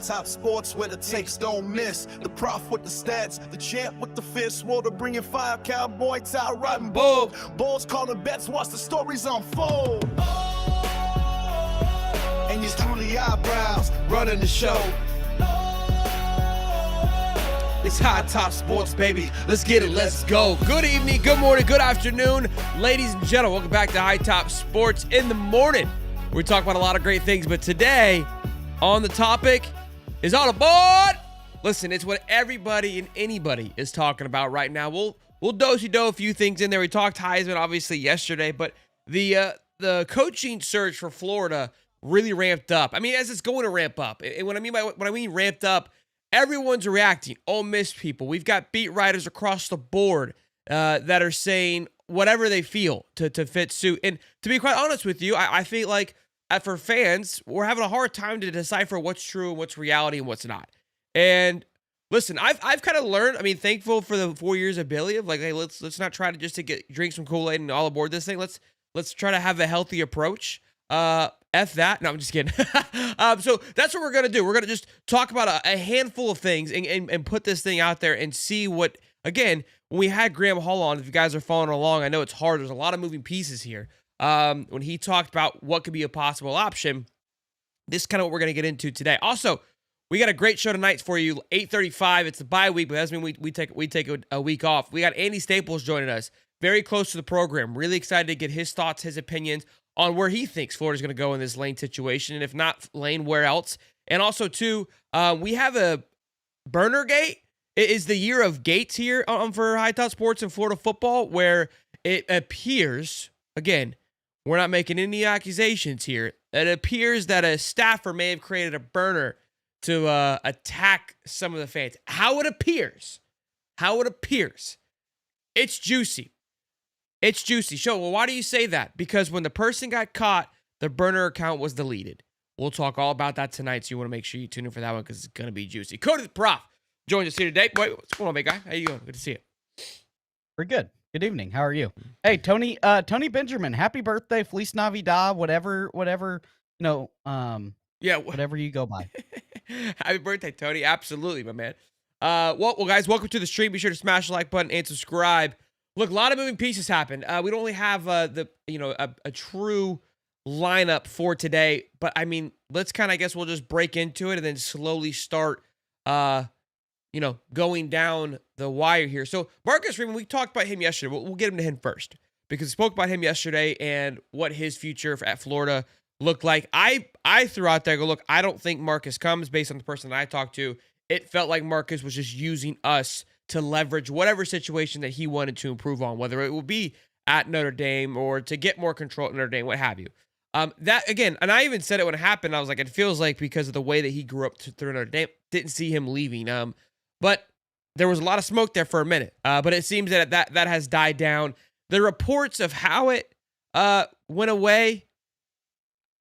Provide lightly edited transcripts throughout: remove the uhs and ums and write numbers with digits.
top sports where the takes don't miss. The prof with the stats, the champ with the fist. Water bringing fire, cowboy, tie riding bull. Bulls calling bets, watch the stories unfold. And it's through the eyebrows, running the show. It's High Top Sports, baby. Let's get it. Let's go. Good evening, good morning, good afternoon, ladies and gentlemen. Welcome back to High Top Sports in the morning. We talk about a lot of great things, but today on the topic is on the board. Listen, it's what everybody and anybody is talking about right now. We'll do-si-do a few things in there. We talked Heisman obviously yesterday, but the coaching search for Florida really ramped up. I mean, as it's going to ramp up. And what I mean ramped up, everyone's reacting. Ole Miss people. We've got beat writers across the board that are saying whatever they feel to fit suit. And to be quite honest with you, I feel like for fans, we're having a hard time to decipher what's true and what's reality and what's not. And listen, I've kind of learned. I mean, thankful for the 4 years of Billy of like, hey, let's not try to just to drink some Kool-Aid and all aboard this thing. Let's try to have a healthy approach. F that. No, I'm just kidding. So that's what we're going to do. We're going to just talk about a handful of things and put this thing out there and see what, again, when we had Graham Hull on, if you guys are following along, I know it's hard. There's a lot of moving pieces here. When he talked about what could be a possible option, this is kind of what we're going to get into today. Also, we got a great show tonight for you, 8:35. It's the bye week, but that doesn't mean we take a week off. We got Andy Staples joining us, very close to the program. Really excited to get his thoughts, his opinions on where he thinks Florida's going to go in this Lane situation, and if not Lane, where else? And also, too, we have a burner gate. It is the year of gates here for High Top Sports and Florida football, where it appears, again, we're not making any accusations here, it appears that a staffer may have created a burner to attack some of the fans. How it appears, it's juicy. It's juicy. Show, well, why do you say that? Because when the person got caught, the burner account was deleted. We'll talk all about that tonight, so you want to make sure you tune in for that one because it's going to be juicy. Cody the Prof joins us here today. Boy, what's going on, big guy? How you doing? Good to see you. We're good. Good evening. How are you? Hey, Tony Benjamin, happy birthday, Feliz Navidad, whatever, yeah, whatever you go by. Happy birthday, Tony. Absolutely, my man. Well, guys, welcome to the stream. Be sure to smash the like button and subscribe. Look, a lot of moving pieces happened. We don't only have a true lineup for today, but I mean, let's kind of, I guess we'll just break into it and then slowly start, going down the wire here. So Marcus Freeman, we talked about him yesterday. We'll get him first because we spoke about him yesterday and what his future at Florida looked like. I threw out there, look, I don't think Marcus comes based on the person that I talked to. It felt like Marcus was just using us to leverage whatever situation that he wanted to improve on, whether it will be at Notre Dame or to get more control at Notre Dame, what have you. That, again, and I even said it when it happened, I was like, it feels like because of the way that he grew up through Notre Dame, didn't see him leaving. But there was a lot of smoke there for a minute. But it seems that has died down. The reports of how it went away,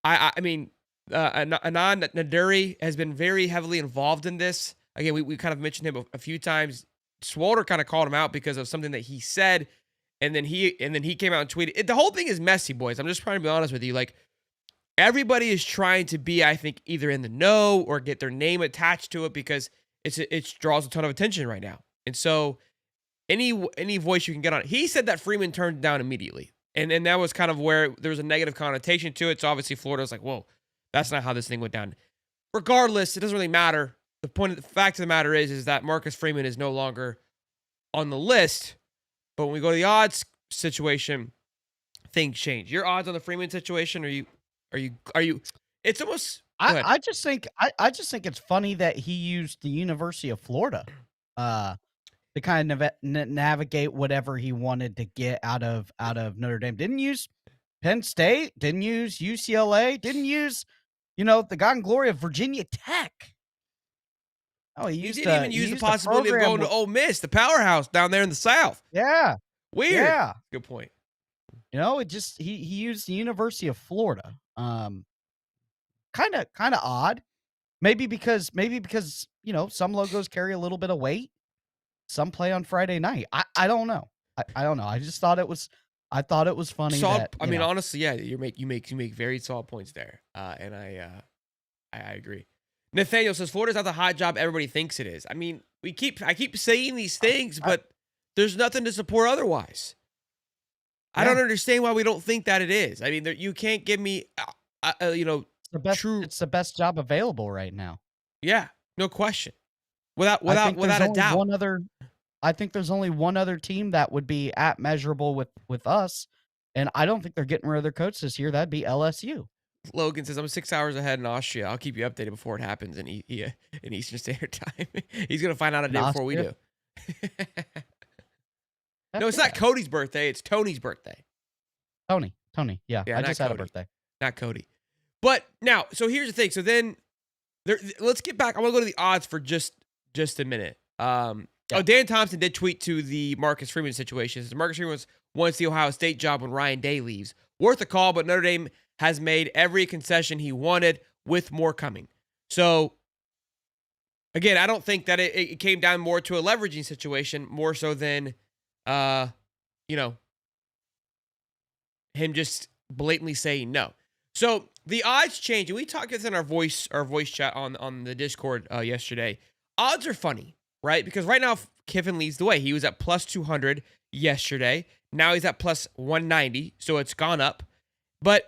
I mean, Anand Naduri has been very heavily involved in this. Again, we kind of mentioned him a few times. Swalder kind of called him out because of something that he said, and then he came out and tweeted. The whole thing is messy, boys. I'm just trying to be honest with you. Like, everybody is trying to be, I think, either in the know or get their name attached to it because it draws a ton of attention right now. And so any voice you can get on it. He said that Freeman turned down immediately, and that was kind of where there was a negative connotation to it. So obviously Florida was like, whoa, that's not how this thing went down. Regardless, it doesn't really matter. The fact of the matter is that Marcus Freeman is no longer on the list. But when we go to the odds situation, things change. Your odds on the Freeman situation, are you? It's almost. I just think it's funny that he used the University of Florida to kind of navigate whatever he wanted to get out of Notre Dame. Didn't use Penn State. Didn't use UCLA. Didn't use the God and glory of Virginia Tech. Oh, he didn't even use the possibility of going to Ole Miss, the powerhouse down there in the South. Yeah. Weird. Yeah. Good point. It just he used the University of Florida. Kind of odd. Maybe because some logos carry a little bit of weight. Some play on Friday night. I don't know. I don't know. I just thought it was funny. I mean, honestly, yeah, you make very solid points there. And I agree. Nathaniel says Florida's not the hot job everybody thinks it is. I mean, I keep saying these things, but there's nothing to support otherwise. I don't understand why we don't think that it is. I mean, you can't give me, true. It's the best job available right now. Yeah, no question. Without a doubt. I think there's only one other team that would be at measurable with us, and I don't think they're getting rid of their coach this year. That'd be LSU. Logan says, I'm 6 hours ahead in Austria. I'll keep you updated before it happens in Eastern Standard Time. He's going to find out a day before we do. No, it's not Cody's birthday. It's Tony's birthday. Tony. Yeah, I just had a birthday. Not Cody. But now, so here's the thing. So then, let's get back. I want to go to the odds for just a minute. Dan Thompson did tweet to the Marcus Freeman situation. Marcus Freeman wants the Ohio State job when Ryan Day leaves. Worth a call, but Notre Dame has made every concession he wanted, with more coming. So, again, I don't think that it came down more to a leveraging situation, more so than, him just blatantly saying no. So the odds change, and we talked this in our voice chat on the Discord yesterday. Odds are funny, right? Because right now Kiffin leads the way. He was at plus 200 yesterday. Now he's at plus 190, so it's gone up. But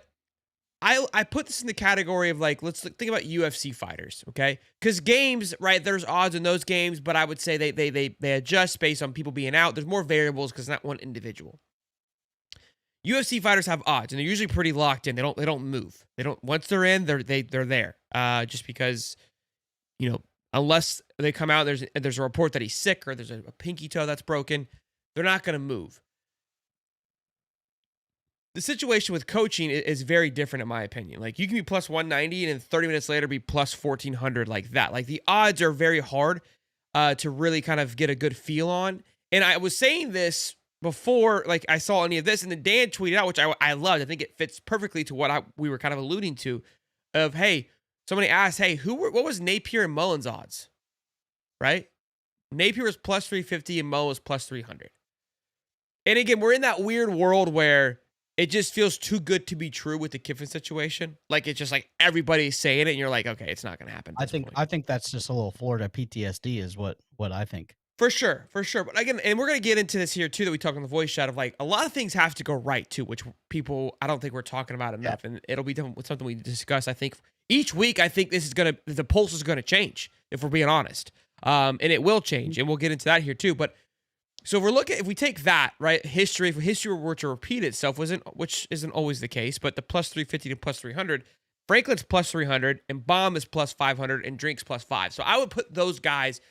I put this in the category of, like, let's think about UFC fighters, okay? Because games, right, there's odds in those games, but I would say they adjust based on people being out. There's more variables because it's not one individual. UFC fighters have odds, and they're usually pretty locked in. They don't move. Once they're in, they're there. Just because, unless they come out, there's a report that he's sick or there's a pinky toe that's broken, they're not going to move. The situation with coaching is very different, in my opinion. Like, you can be plus 190 and then 30 minutes later be plus 1,400 like that. Like, the odds are very hard to really kind of get a good feel on. And I was saying this before, like, I saw any of this, and then Dan tweeted out, which I loved. I think it fits perfectly to what we were kind of alluding to, of, hey, somebody asked, hey, what was Napier and Mullins' odds? Right? Napier was plus 350 and Mullins was plus 300. And again, we're in that weird world where it just feels too good to be true with the Kiffin situation. Like, it's just like everybody's saying it, and you're like, okay, it's not going to happen. I think that's just a little Florida PTSD is what I think. For sure. But again, and we're going to get into this here too, that we talk on the voice chat of, like, a lot of things have to go right too, which people, I don't think we're talking about enough. Yeah. And it'll be something we discuss. I think each week, I think the pulse is going to change, if we're being honest. And it will change, and we'll get into that here too. But so if we take that, right, if history were to repeat itself, which isn't always the case, but the plus 350 to plus 300, Franklin's plus 300, and Baum is plus 500, and Drink's plus 5. So I would put those guys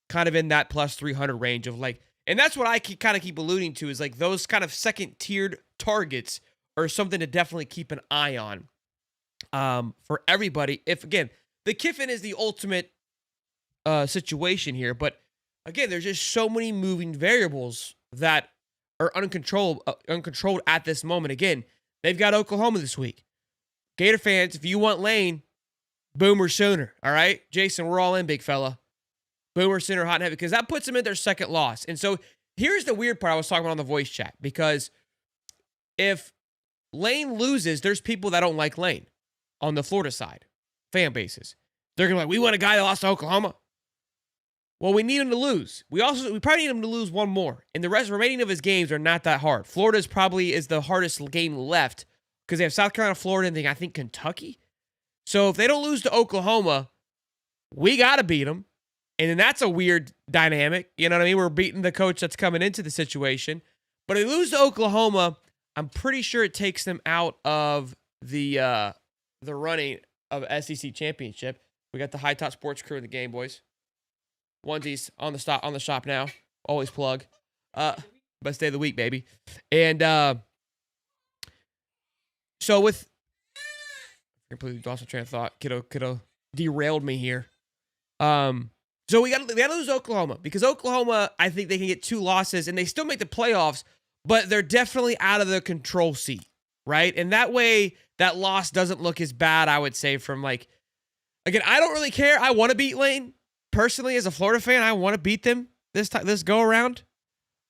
kind of in that plus 300 range of, like, and that's what I kind of keep alluding to, is like those kind of second-tiered targets are something to definitely keep an eye on for everybody. If, again, the Kiffin is the ultimate situation here, but again, there's just so many moving variables that are uncontrolled at this moment. Again, they've got Oklahoma this week. Gator fans, if you want Lane, Boomer sooner, all right? Jason, we're all in, big fella. Boomer sooner, hot and heavy, because that puts them in their second loss. And so here's the weird part I was talking about on the voice chat, because if Lane loses, there's people that don't like Lane on the Florida side, fan bases. They're going to be like, we want a guy that lost to Oklahoma. Well, we need him to lose. We probably need him to lose one more. And the remaining of his games are not that hard. Florida's probably is the hardest game left because they have South Carolina, Florida, and I think Kentucky. So if they don't lose to Oklahoma, we got to beat them. And then that's a weird dynamic. You know what I mean? We're beating the coach that's coming into the situation. But if they lose to Oklahoma, I'm pretty sure it takes them out of the running of SEC championship. We got the High Top Sports crew in the game, boys. Onesies on the shop now. Always plug. Best day of the week, baby. And so with I completely lost my train of thought. Kiddo derailed me here. So we got to lose Oklahoma, because Oklahoma, I think they can get 2 losses and they still make the playoffs, but they're definitely out of the control seat, right? And that way, that loss doesn't look as bad, I would say, from, like, again, I don't really care. I want to beat Lane. Personally, as a Florida fan, I want to beat them this go around.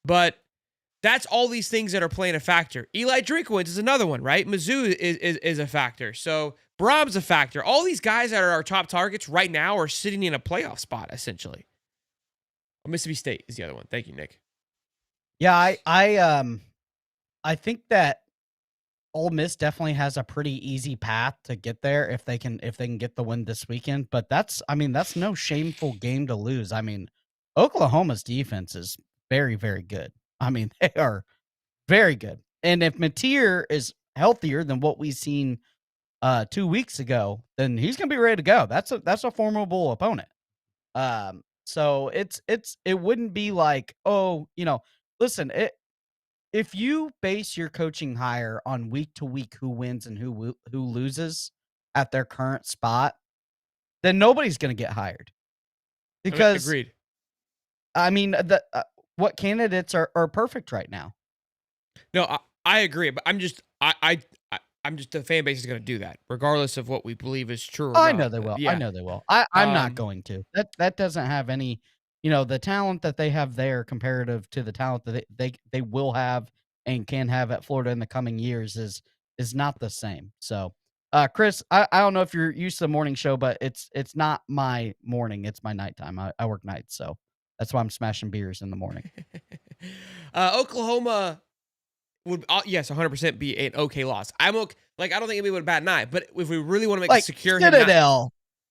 But that's all these things that are playing a factor. Eli Drinkwitz is another one, right? Mizzou is a factor. So Brahm's a factor. All these guys that are our top targets right now are sitting in a playoff spot, essentially. Oh, Mississippi State is the other one. Thank you, Nick. Yeah, I think that Ole Miss definitely has a pretty easy path to get there if they can get the win this weekend. But that's no shameful game to lose. I mean, Oklahoma's defense is very, very good. I mean, they are very good. And if Mateer is healthier than what we've seen 2 weeks ago, then he's gonna be ready to go. That's a formidable opponent. So it wouldn't be like, oh, listen, if you base your coaching hire on week to week who wins and who loses at their current spot, then nobody's going to get hired. Because agreed. I mean, what candidates are perfect right now? No, I agree, but I'm just the fan base is going to do that regardless of what we believe is true. Or I not. know they will. Yeah. I know they will. I'm not going to. That doesn't have any. The talent that they have there comparative to the talent that they will have and can have at Florida in the coming years is not the same. So, Chris, I don't know if you're used to the morning show, but it's not my morning. It's my nighttime. I work nights, so that's why I'm smashing beers in the morning. Oklahoma would, yes, 100% be an okay loss. I'm okay. Like, I don't think it'd be a bad night, but if we really want to make it secure,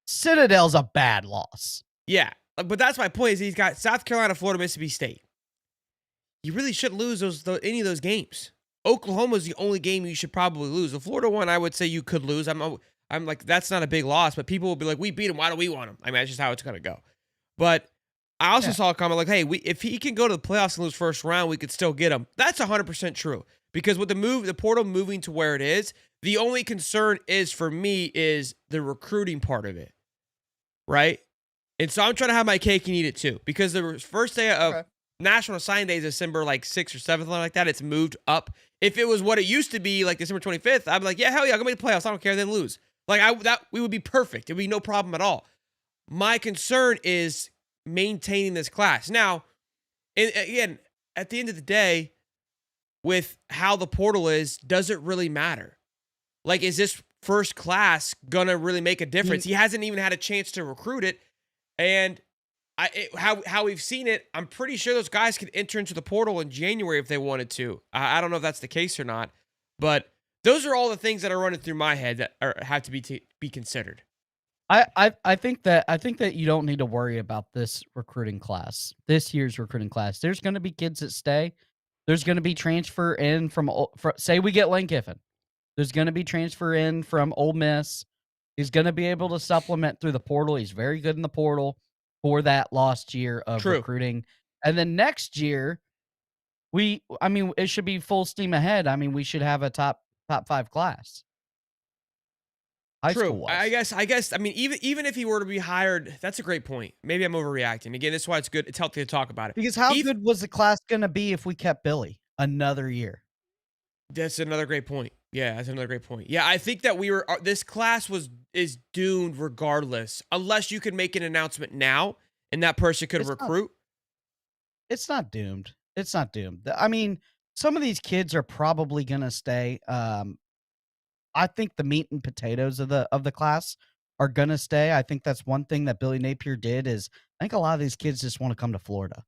Citadel's a bad loss. Yeah. But that's my point is he's got South Carolina, Florida, Mississippi State. You really shouldn't lose any of those games. Oklahoma's the only game you should probably lose. The Florida one, I would say you could lose. I'm like, that's not a big loss, but people will be like, we beat him. Why do we want him? I mean, that's just how it's going to go. But I also saw a comment like, hey, if he can go to the playoffs and lose first round, we could still get him. That's 100% true. Because with the portal moving to where it is, the only concern is for me is the recruiting part of it. Right? And so I'm trying to have my cake and eat it too, because the first day of National Signing Day is December 6th or 7th, like that. It's moved up. If it was what it used to be, like December 25th, I'd be like, yeah, hell yeah, I'm gonna make the playoffs. I don't care, then lose. We would be perfect. It would be no problem at all. My concern is maintaining this class. Now, and again, at the end of the day, with how the portal is, does it really matter? Like, is this first class gonna really make a difference? He hasn't even had a chance to recruit it. And how we've seen it, I'm pretty sure those guys could enter into the portal in January if they wanted to. I don't know if that's the case or not, but those are all the things that are running through my head that have to be considered. I think that you don't need to worry about this recruiting class, this year's recruiting class. There's going to be kids that stay. There's going to be transfer in from say we get Lane Kiffin. There's going to be transfer in from Ole Miss. He's going to be able to supplement through the portal. He's very good in the portal for that lost year of recruiting. And then next year, it should be full steam ahead. I mean, we should have a top 5 class. High school wise. I guess. I mean, even if he were to be hired, that's a great point. Maybe I'm overreacting. Again, that's why it's good. It's healthy to talk about it. Because how good was the class going to be if we kept Billy another year? That's another great point. Yeah, that's another great point. Yeah, I think that this class is doomed regardless, unless you can make an announcement now and that person could recruit. It's not doomed. It's not doomed. I mean, some of these kids are probably going to stay. I think the meat and potatoes of the class are going to stay. I think that's one thing that Billy Napier did is I think a lot of these kids just want to come to Florida.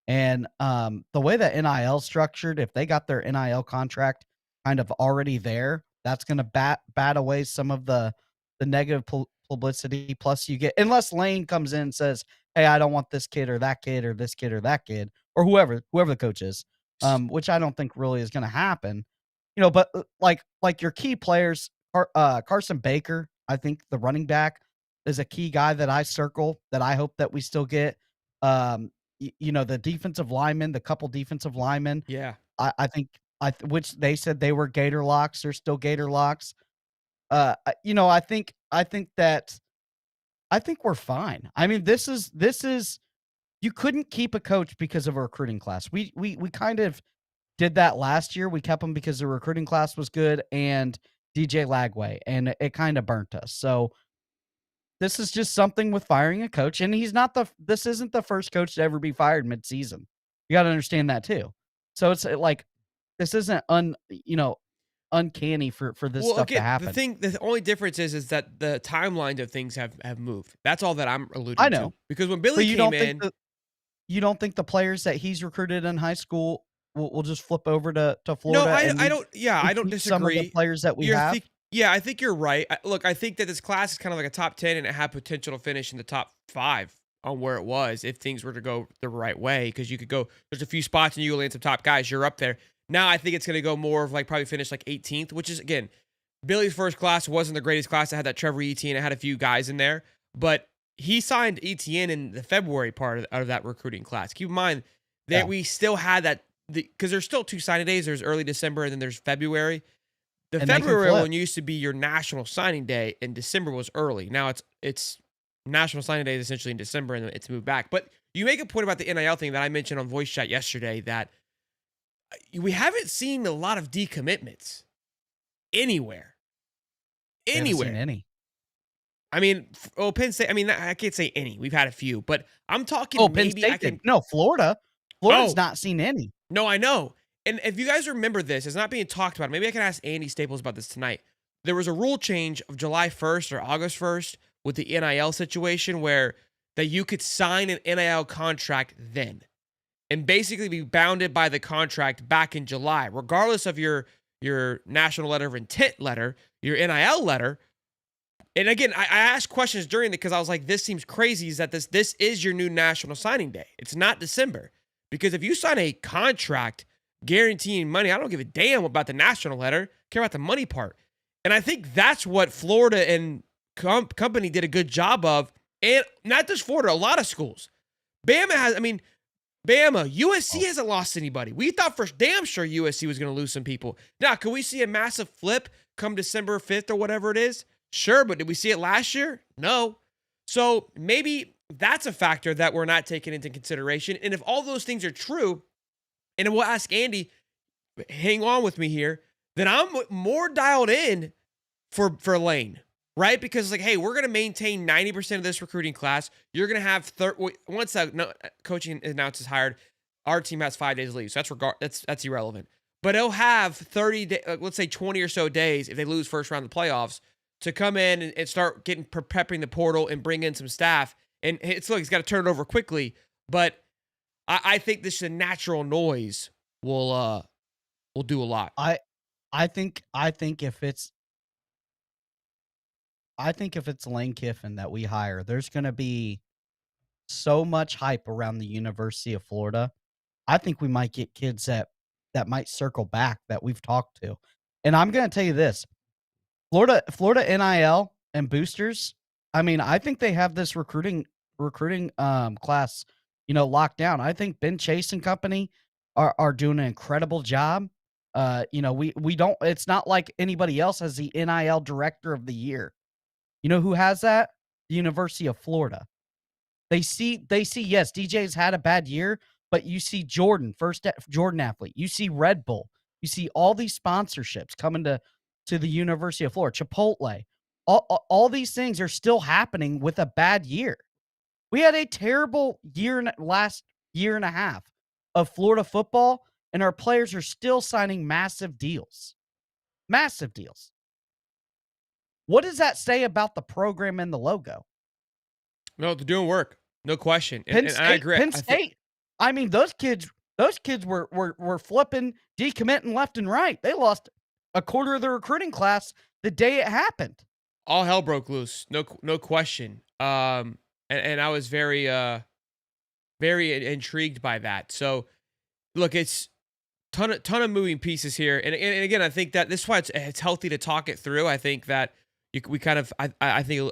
And the way that NIL structured, if they got their NIL contract kind of already there, that's going to bat away some of the negative publicity. Plus, you get, unless Lane comes in and says, "Hey, I don't want this kid or that kid or this kid or that kid or whoever the coach is," which I don't think really is going to happen. But like your key players, Carson Baker, I think the running back is a key guy that I circle that I hope that we still get. The defensive linemen, the couple defensive linemen. Yeah. I think which they said they were Gator locks. They're still Gator locks. I think we're fine. I mean, this is you couldn't keep a coach because of a recruiting class. We kind of did that last year. We kept him because the recruiting class was good and DJ Lagway, and it kind of burnt us. So this is just something with firing a coach, and this isn't the first coach to ever be fired mid-season. You got to understand that too. So it's like this isn't uncanny for this Well, stuff to again, happen. the only difference is that the timeline of things have moved. That's all that I'm I alluding to. know, Because when but Billy came in, you don't think the players that he's recruited in high school will just flip over to no, Florida and I don't. Yeah, we I don't keep some of the disagree. players that we You're have? think, yeah, I think you're right. Look, I think that this class is kind of like a top 10, and it had potential to finish in the top 5 on where it was if things were to go the right way. Because you could go, there's a few spots and you land some top guys. You're up there. Now I think it's going to go more of like probably finish like 18th, which is again, Billy's first class wasn't the greatest class. It had that Trevor Etienne. It had a few guys in there, but he signed Etienne in the February part of that recruiting class. Keep in mind that Yeah. we still had that because there's still 2 signing days. There's early December and then there's February. The And they can February flip. one used to be your national signing day, and December was early. Now it's national signing day is essentially in December, and it's moved back. But you make a point about the NIL thing that I mentioned on voice chat yesterday that we haven't seen a lot of decommitments anywhere. I haven't seen Anywhere. any. I mean, Penn State. I mean, I can't say any. We've had a few, but I'm talking Oh, Penn maybe State I can. did. No, Florida. Florida's Oh. not seen any. No, I know. And if you guys remember this, it's not being talked about. Maybe I can ask Andy Staples about this tonight. There was a rule change of July 1st or August 1st with the NIL situation where that you could sign an NIL contract then and basically be bounded by the contract back in July, regardless of your national letter of intent letter, your NIL letter. And again, I asked questions during it because I was like, this seems crazy, is that this is your new national signing day. It's not December. Because if you sign a contract guaranteeing money, I don't give a damn about the national letter. I care about the money part. And I think that's what Florida and company did a good job of. And not just Florida, a lot of schools. Bama, USC hasn't lost anybody. We thought for damn sure USC was going to lose some people. Now, could we see a massive flip come December 5th or whatever it is? Sure, but did we see it last year? No. So maybe that's a factor that we're not taking into consideration. And if all those things are true, and we'll ask Andy, hang on with me here, then I'm more dialed in for Lane, right? Because it's like, hey, we're going to maintain 90% of this recruiting class. You're going to have once coaching announces hired, our team has 5 days leave. So that's irrelevant. But it'll have 30 let's say 20 or so days if they lose first round of the playoffs to come in and start getting prepping the portal and bring in some staff. And he's got to turn it over quickly. But I think this is a natural noise will do a lot. I think if it's Lane Kiffin that we hire, there's going to be so much hype around the University of Florida. I think we might get kids that might circle back that we've talked to. And I'm going to tell you this. Florida NIL and boosters, I mean, I think they have this recruiting class, locked down. I think Ben Chase and company are doing an incredible job. We don't, it's not like anybody else has the NIL director of the year. You know who has that? The University of Florida. They see, yes, DJ's had a bad year, but you see Jordan athlete. You see Red Bull. You see all these sponsorships coming to the University of Florida, Chipotle. All these things are still happening with a bad year. We had a terrible last year and a half of Florida football, and our players are still signing massive deals. Massive deals. What does that say about the program and the logo? No, they're doing work. No question. Penn State, I agree. Penn State. I mean, those kids were flipping, decommitting left and right. They lost a quarter of the recruiting class the day it happened. All hell broke loose. No question. And I was very intrigued by that. So, look, it's ton of moving pieces here. And again, I think that this is why it's healthy to talk it through. I think that we kind of I think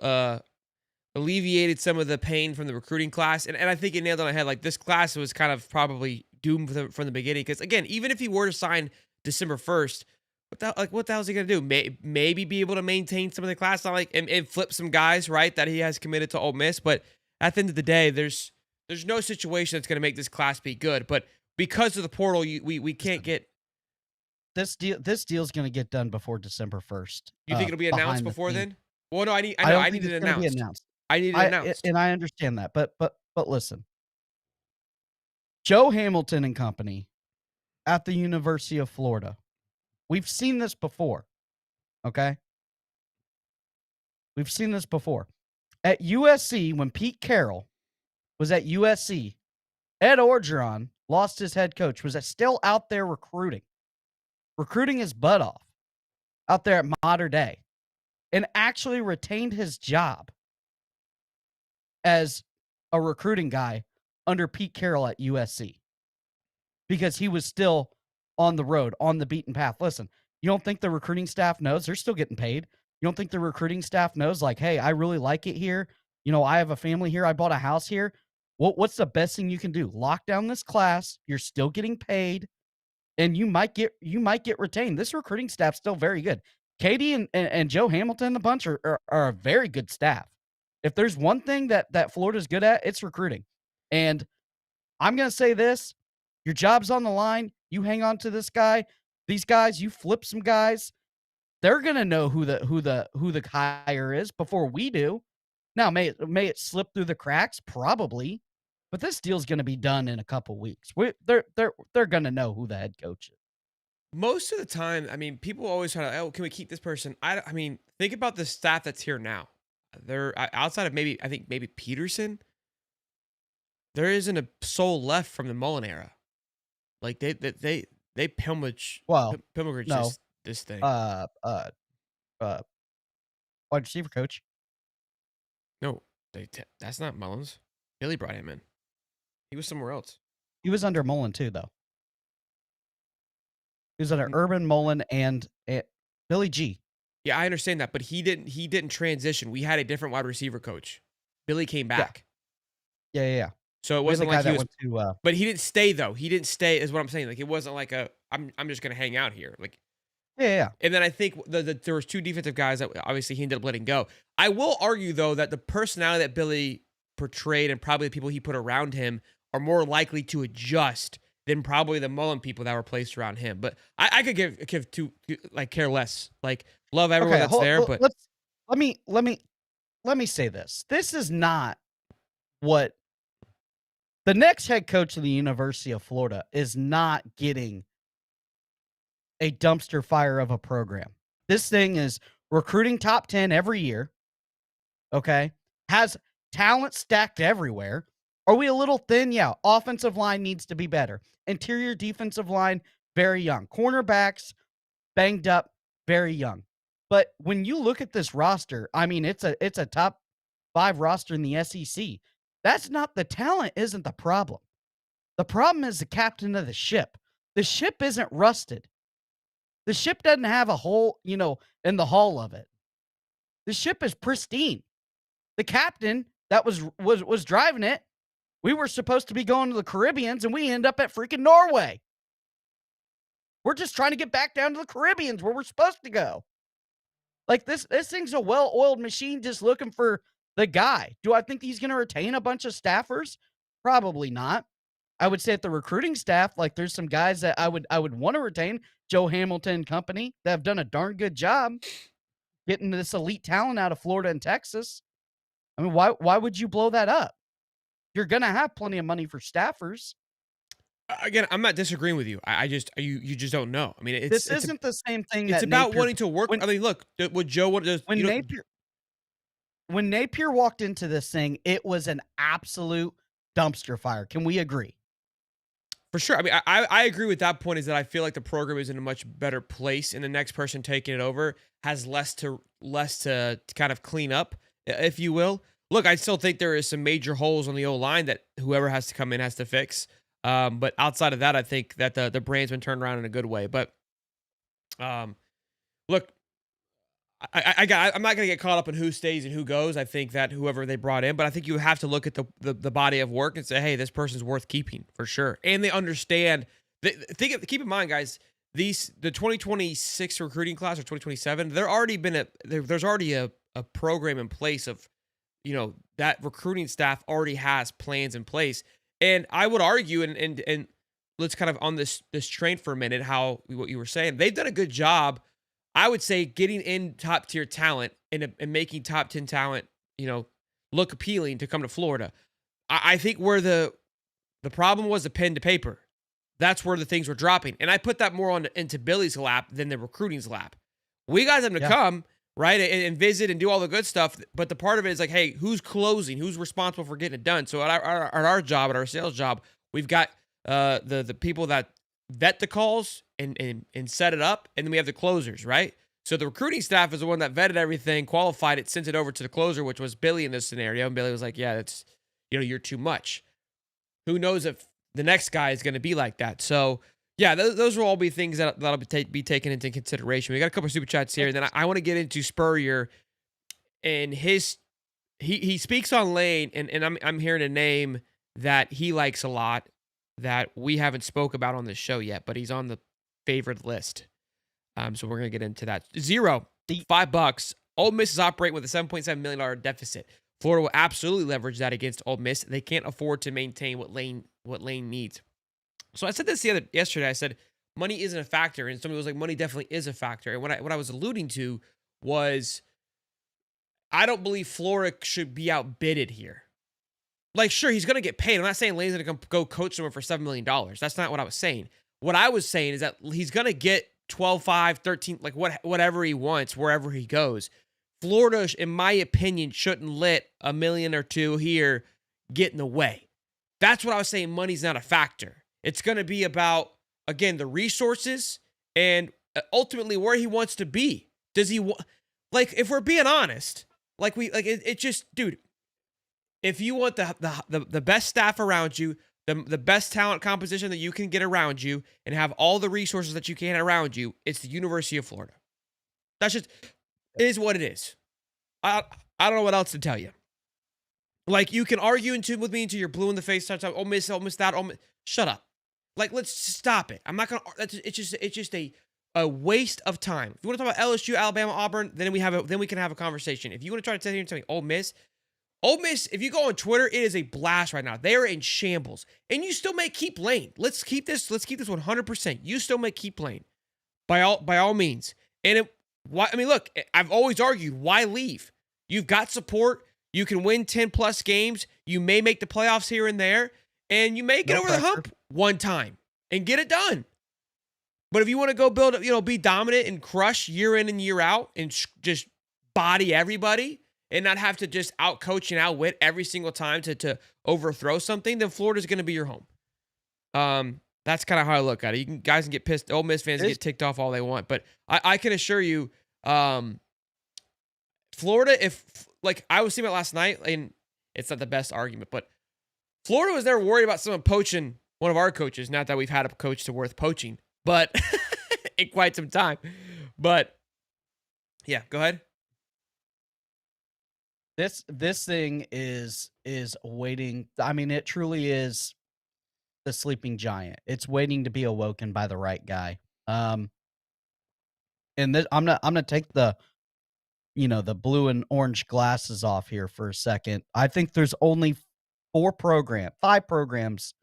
alleviated some of the pain from the recruiting class, and I think it nailed it on the head. Like, this class was kind of probably doomed from the beginning. Because again, even if he were to sign December 1st, what the hell is he gonna do? Maybe be able to maintain some of the class, not like and flip some guys, right? That he has committed to Ole Miss. But at the end of the day, there's no situation that's gonna make this class be good. But because of the portal, we can't get this deal. This deal's gonna get done before December 1st. You think it'll be announced before then? Well, no, I need it announced. I need it announced. And I understand that, but listen, Joe Hamilton and company at the University of Florida. We've seen this before. Okay? We've seen this before. At USC, when Pete Carroll was at USC, Ed Orgeron lost his head coach, was still out there recruiting his butt off out there at Mater Dei, and actually retained his job as a recruiting guy under Pete Carroll at USC because he was still on the road, on the beaten path. Listen, you don't think the recruiting staff knows? They're still getting paid. You don't think the recruiting staff knows, like, hey, I really like it here. You know, I have a family here. I bought a house here. What's the best thing you can do? Lock down this class. You're still getting paid, and you might get retained. This recruiting staff's still very good. Katie and Joe Hamilton, the bunch are a very good staff. If there's one thing that Florida's good at, it's recruiting. And I'm gonna say this: your job's on the line. You hang on to this guy, these guys. You flip some guys. They're gonna know who the hire is before we do. Now, may it slip through the cracks? Probably, but this deal's gonna be done in a couple weeks. They're gonna know who the head coach is. Most of the time, I mean, people always try to, oh, can we keep this person? I mean, think about the staff that's here now. They're outside of maybe Peterson. There isn't a soul left from the Mullen era. Like they pilgrimage No, this thing. wide receiver coach. No, that's not Mullins. Billy brought him in. He was somewhere else. He was under Mullen too, though. He was under Urban, Mullen, and Billy G. Yeah, I understand that, but he didn't transition. We had a different wide receiver coach. Billy came back. Yeah. So it wasn't like he was. To, but he didn't stay though. He didn't stay, is what I'm saying. Like it wasn't like I'm just gonna hang out here. Like yeah. And then I think there was two defensive guys that obviously he ended up letting go. I will argue though that the personality that Billy portrayed and probably the people he put around him are more likely to adjust than probably the Mullen people that were placed around him. But I could give two like care less. Like love everyone that's there. But let me say this. This is not what the next head coach of the University of Florida is not getting a dumpster fire of a program. This thing is recruiting top 10 every year. Okay. Has talent stacked everywhere. Are we a little thin? Yeah. Offensive line needs to be better. Interior defensive line, very young. Cornerbacks, banged up, very young. But when you look at this roster, I mean, it's a top 5 roster in the SEC. That's not the talent, isn't the problem. The problem is the captain of the ship. The ship isn't rusted. The ship doesn't have a hole, in the hull of it. The ship is pristine. The captain that was driving it, we were supposed to be going to the Caribbeans, and we end up at freaking Norway. We're just trying to get back down to the Caribbeans where we're supposed to go. Like this thing's a well-oiled machine just looking for the guy. Do I think he's going to retain a bunch of staffers? Probably not. I would say at the recruiting staff, like there's some guys that I would want to retain, Joe Hamilton and company, that have done a darn good job getting this elite talent out of Florida and Texas. I mean, why would you blow that up? You're going to have plenty of money for staffers. Again, I'm not disagreeing with you. You just don't know. I mean, this isn't the same thing. It's about wanting to work. I mean, look, would Joe want to? When Napier walked into this thing, it was an absolute dumpster fire. Can we agree? For sure. I mean, I agree with that point. Is that I feel like the program is in a much better place, and the next person taking it over has less to kind of clean up, if you will. Look, I still think there is some major holes on the O-line that whoever has to come in has to fix. But outside of that, I think that the brand's been turned around in a good way. But look, I'm not going to get caught up in who stays and who goes. I think that whoever they brought in, but I think you have to look at the body of work and say, hey, this person's worth keeping for sure. And they understand. Keep in mind, guys, the 2026 recruiting class or 2027, there's already a program in place of, that recruiting staff already has plans in place. And I would argue, and let's kind of on this train for a minute, what you were saying, they've done a good job, I would say, getting in top tier talent and making top 10 talent, look appealing to come to Florida. I think where the problem was the pen to paper. that's where the things were dropping. And I put that more into Billy's lap than the recruiting's lap. We got them to come, right, and visit and do all the good stuff. But the part of it is like, hey, who's closing? Who's responsible for getting it done? So at our job, at our sales job, we've got the people that vet the calls and set it up, and then we have the closers, right? So the recruiting staff is the one that vetted everything, qualified it, sent it over to the closer, which was Billy in this scenario. And Billy was like, yeah, that's, you're too much. Who knows if the next guy is going to be like that? So, yeah, those will all be things that'll be taken into consideration. We got a couple of super chats here, and then I want to get into Spurrier and he speaks on Lane, and I'm hearing a name that he likes a lot that we haven't spoke about on this show yet, but he's on the favored list. So we're gonna get into that. $5. Ole Miss is operating with a $7.7 million deficit. Florida will absolutely leverage that against Ole Miss. They can't afford to maintain what Lane needs. So I said this yesterday. I said money isn't a factor, and somebody was like, money definitely is a factor. And what I was alluding to was, I don't believe Florida should be outbidded here. Like, sure, he's gonna get paid. I'm not saying Lane's gonna go coach someone for $7 million. That's not what I was saying. What I was saying is that he's gonna get 12, 5, 13, like whatever he wants, wherever he goes. Florida, in my opinion, shouldn't let $1 million or $2 million here get in the way. That's what I was saying. Money's not a factor. It's going to be about, again, the resources and ultimately where he wants to be. Does he like, if we're being honest, it just, dude, if you want the best staff around you, the best talent composition that you can get around you, and have all the resources that you can around you, it's the University of Florida. That's just, it is what it is. I don't know what else to tell you. Like, you can argue with me until you're blue in the face. Ole Miss that. Shut up. Like, let's stop it. I'm not gonna. It's just a waste of time. If you want to talk about LSU, Alabama, Auburn, then we can have a conversation. If you want to try to sit here and tell me Ole Miss, if you go on Twitter, it is a blast right now. They are in shambles, and you still may keep Lane. Let's keep this 100%. You still may keep Lane, by all means. And look, I've always argued, why leave? You've got support. You can win 10+ games. You may make the playoffs here and there, and you may get over the hump one time and get it done. But if you want to go be dominant and crush year in and year out and just body everybody and not have to just outcoach and outwit every single time to overthrow something, then Florida's going to be your home. That's kind of how I look at it. Guys can get pissed. Ole Miss fans can get ticked off all they want, but I can assure you, Florida, I was seeing it last night, and it's not the best argument, but Florida was never worried about someone poaching one of our coaches. Not that we've had a coach to worth poaching, but in quite some time. But yeah, go ahead. This thing is waiting. I mean, it truly is the sleeping giant. It's waiting to be awoken by the right guy. And this, I'm gonna take the blue and orange glasses off here for a second. I think there's only 5 programs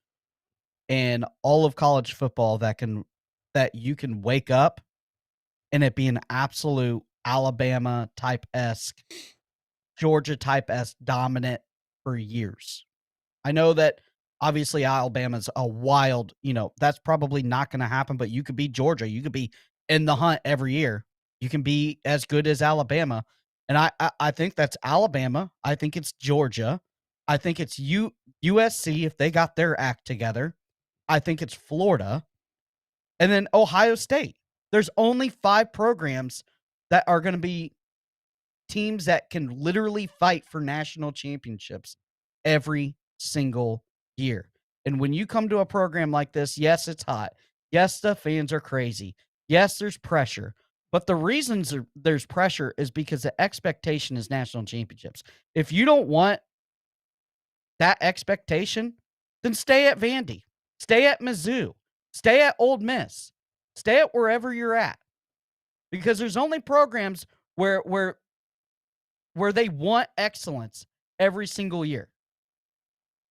in all of college football that you can wake up and it be an absolute Alabama type-esque, Georgia type-esque dominant for years. I know that obviously Alabama's a wild, that's probably not going to happen, but you could be Georgia. You could be in the hunt every year. You can be as good as Alabama. And I think that's Alabama. I think it's Georgia. I think it's USC if they got their act together. I think it's Florida. And then Ohio State. There's only 5 programs that are going to be teams that can literally fight for national championships every single year. And when you come to a program like this, yes, it's hot. Yes, the fans are crazy. Yes, there's pressure. But the reasons there's pressure is because the expectation is national championships. If you don't want that expectation, then stay at Vandy. Stay at Mizzou. Stay at Ole Miss. Stay at wherever you're at. Because there's only programs where they want excellence every single year.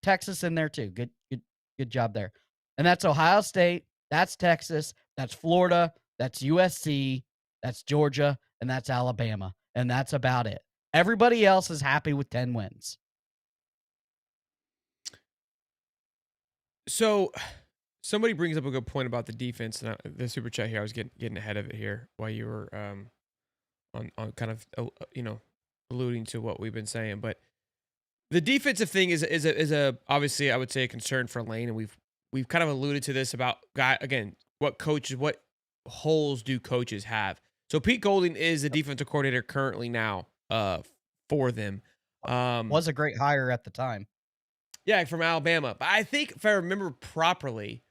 Texas in there too. Good job there. And that's Ohio State, that's Texas, that's Florida, that's USC, that's Georgia, and that's Alabama. And that's about it. Everybody else is happy with 10 wins. So Somebody brings up a good point about the defense, and the super chat here. I was getting ahead of it here while you were on kind of alluding to what we've been saying, but the defensive thing is a obviously I would say a concern for Lane, and we've kind of alluded to this about what holes do coaches have. So Pete Golding is the defensive coordinator currently now for them. Was a great hire at the time. Yeah, from Alabama. But I think if I remember properly,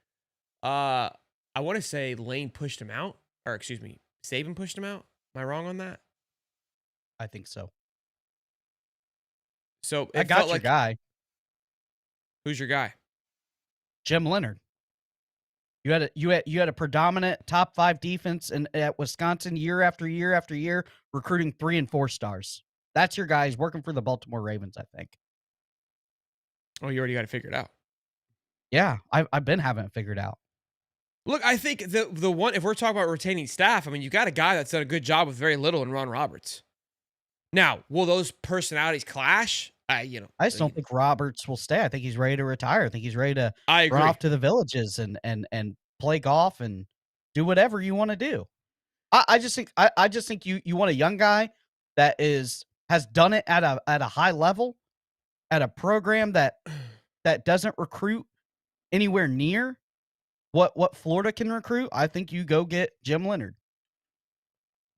I want to say Lane pushed him out, or excuse me, Saban pushed him out. Am I wrong on that? I think so. So I got your guy. Who's your guy? Jim Leonard. You had a predominant top 5 defense at Wisconsin year after year after year, recruiting 3 and 4 stars. That's your guy. He's working for the Baltimore Ravens, I think. Oh, you already got it figured out. Yeah, I've been having it figured out. Look, I think the one, if we're talking about retaining staff, I mean, you got a guy that's done a good job with very little in Ron Roberts. Now, will those personalities clash? I just don't think Roberts will stay. I think he's ready to retire. I think he's ready to run off to the villages and play golf and do whatever you want to do. I just think you want a young guy that has done it at a high level, at a program that doesn't recruit anywhere near what Florida can recruit. I think you go get Jim Leonard.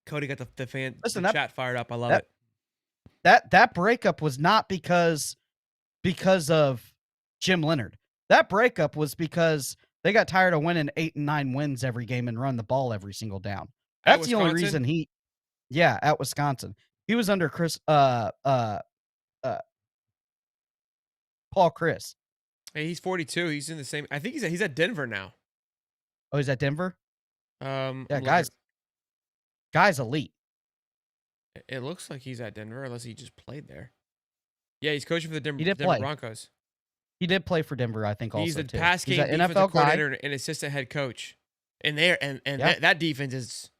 Cody got the chat fired up. I love it. That breakup was not because of Jim Leonard. That breakup was because they got tired of winning 8 and 9 wins every game and run the ball every single down. That's the only reason at Wisconsin. He was under Paul Chris. Hey, he's 42. He's in the same. I think he's at Denver now. Oh, he's at Denver? Yeah, guy's elite. It looks like he's at Denver, unless he just played there. Yeah, he's coaching for the Denver Broncos. He did play for Denver, I think. Also, he's the pass game defensive coordinator and assistant head coach. And that defense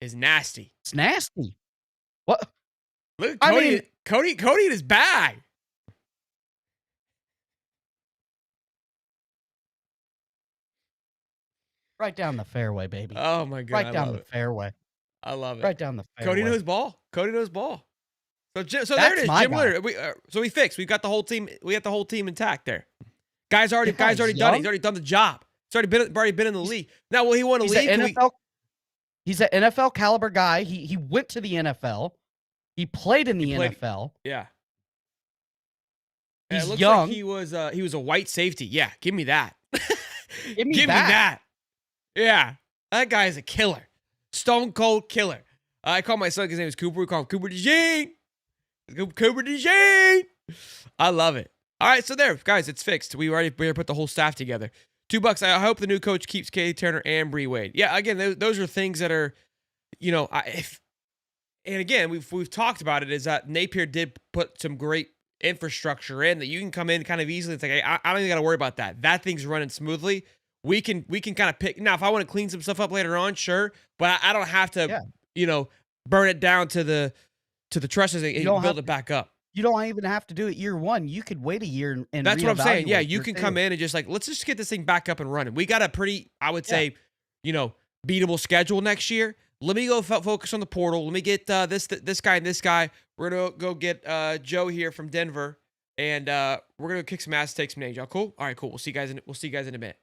is nasty. It's nasty. What? Look, Cody in his bag. Right down the fairway, baby. Oh my god! Right down the fairway. I love it. Right down the fairway. Cody knows ball. So there it is. Jim Leonard. So we fixed. We got the whole team. We got the whole team intact there. Guys already done it. He's already done the job. He's already been in the league. Now, will he want to leave? He's an NFL caliber guy. He went to the NFL. He played in the NFL. Yeah. He's it looks young. Like he was a white safety. Yeah, give me that. Give me that. Yeah, that guy is a killer. Stone cold killer. I call my son, his name is Cooper. We call him Cooper DeJean. Cooper DeJean. I love it. All right, so there, guys, it's fixed. We already put the whole staff together. $2. I hope the new coach keeps Katie Turner and Bree Wade. Yeah, again, those are things that are, and again, we've talked about it, is that Napier did put some great infrastructure in that you can come in kind of easily. It's like, hey, I don't even got to worry about that. That thing's running smoothly. We can kind of pick. Now, if I want to clean some stuff up later on, sure, but I don't have to, burn it down to the trusses and build it back up. You don't even have to do it year one. You could wait a year and that's what I'm saying. Yeah, you can come in and just let's just get this thing back up and running. We got a pretty, I would say, beatable schedule next year. Let me go focus on the portal. Let me get this guy and this guy. We're gonna go get Joe here from Denver, and we're gonna kick some ass, take some names. Y'all cool? All right, cool. We'll see you guys in a bit.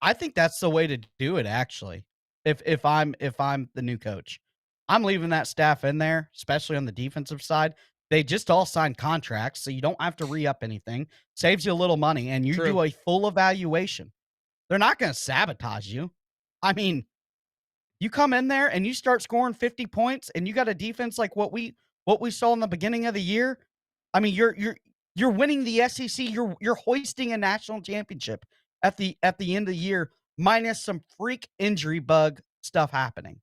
I think that's the way to do it. Actually, if I'm the new coach, I'm leaving that staff in there, especially on the defensive side. They just all signed contracts, so you don't have to re-up anything. Saves you a little money, and you do a full evaluation. They're not going to sabotage you. I mean, you come in there and you start scoring 50 points, and you got a defense like what we saw in the beginning of the year. I mean, you're winning the SEC. You're hoisting a national championship at the end of the year, minus some freak injury bug stuff happening.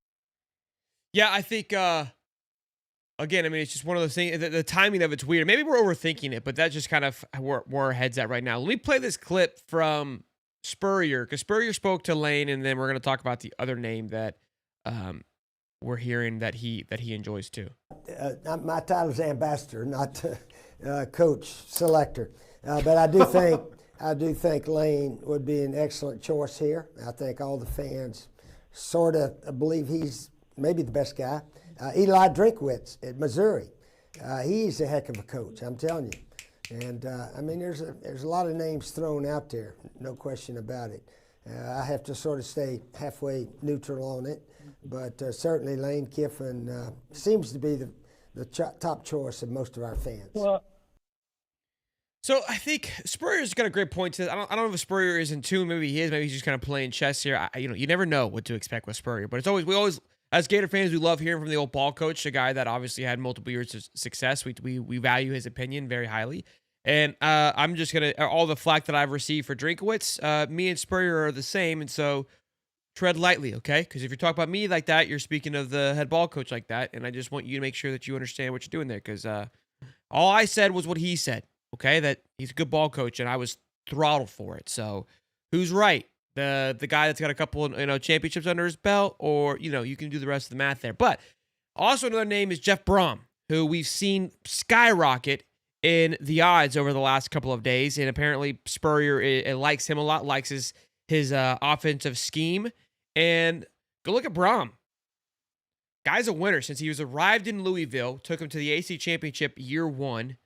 Yeah, I think, again, I mean, it's just one of those things. The timing of it's weird. Maybe we're overthinking it, but that's just kind of where our head's at right now. Let me play this clip from Spurrier, because Spurrier spoke to Lane, and then we're going to talk about the other name that we're hearing that he enjoys too. My title is ambassador, not coach, selector. But I do think I do think Lane would be an excellent choice here. I think all the fans sort of believe he's maybe the best guy. Eli Drinkwitz at Missouri. He's a heck of a coach, I'm telling you. And I mean, there's a lot of names thrown out there, no question about it. I have to sort of stay halfway neutral on it, but certainly Lane Kiffin seems to be the top choice of most of our fans. Well, So I think Spurrier's got a great point to this. I don't know if Spurrier is in tune. Maybe he is. Maybe he's just kind of playing chess here. You never know what to expect with Spurrier. But we always, as Gator fans, we love hearing from the old ball coach, a guy that obviously had multiple years of success. We value his opinion very highly. And I'm just going to, all the flack that I've received for Drinkwitz, me and Spurrier are the same. And so tread lightly, okay? Because if you're talking about me like that, you're speaking of the head ball coach like that. And I just want you to make sure that you understand what you're doing there. Because all I said was what he said. Okay, that he's a good ball coach, and I was throttled for it. So, who's right? The guy that's got a couple, championships under his belt, or you can do the rest of the math there. But also another name is Jeff Brom, who we've seen skyrocket in the odds over the last couple of days, and apparently Spurrier likes him a lot, likes his offensive scheme. And go look at Brom. Guy's a winner since he was arrived in Louisville. Took him to the AC championship year one.